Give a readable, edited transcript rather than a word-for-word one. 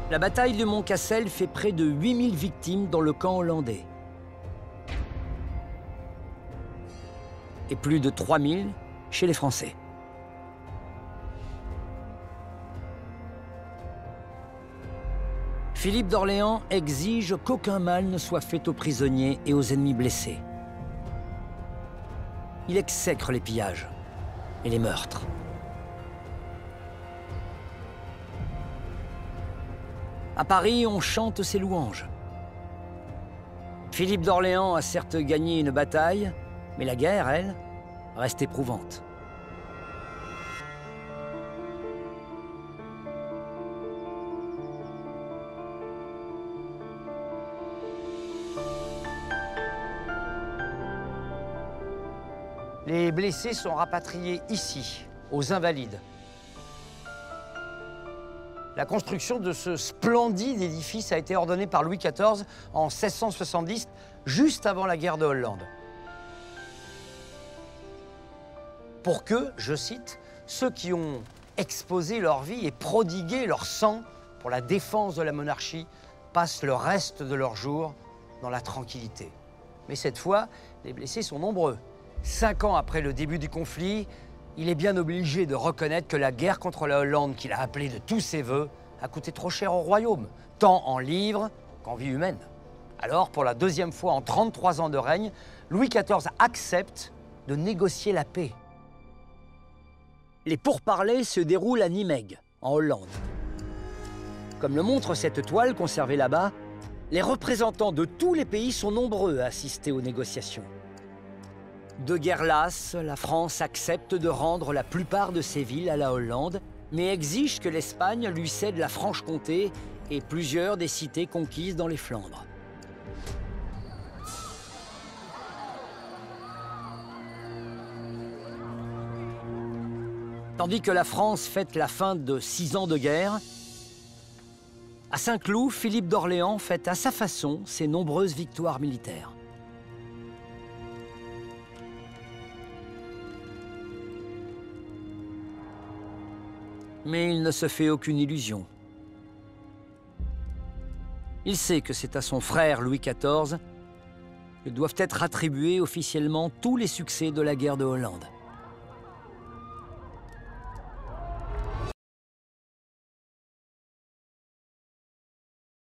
La bataille de Mont-Cassel fait près de 8000 victimes dans le camp hollandais. Et plus de 3000 chez les Français. Philippe d'Orléans exige qu'aucun mal ne soit fait aux prisonniers et aux ennemis blessés. Il exècre les pillages et les meurtres. À Paris, on chante ses louanges. Philippe d'Orléans a certes gagné une bataille, mais la guerre, elle, reste éprouvante. Les blessés sont rapatriés ici, aux Invalides. La construction de ce splendide édifice a été ordonnée par Louis XIV en 1670, juste avant la guerre de Hollande. Pour que, je cite, ceux qui ont exposé leur vie et prodigué leur sang pour la défense de la monarchie passent le reste de leurs jours dans la tranquillité. Mais cette fois, les blessés sont nombreux. 5 ans après le début du conflit, il est bien obligé de reconnaître que la guerre contre la Hollande, qu'il a appelée de tous ses voeux, a coûté trop cher au royaume, tant en livres qu'en vie humaine. Alors, pour la deuxième fois en 33 ans de règne, Louis XIV accepte de négocier la paix. Les pourparlers se déroulent à Nimègue, en Hollande. Comme le montre cette toile conservée là-bas, les représentants de tous les pays sont nombreux à assister aux négociations. De guerre lasse, la France accepte de rendre la plupart de ses villes à la Hollande, mais exige que l'Espagne lui cède la Franche-Comté et plusieurs des cités conquises dans les Flandres. Tandis que la France fête la fin de 6 ans de guerre, à Saint-Cloud, Philippe d'Orléans fête à sa façon ses nombreuses victoires militaires. Mais il ne se fait aucune illusion. Il sait que c'est à son frère Louis XIV que doivent être attribués officiellement tous les succès de la guerre de Hollande.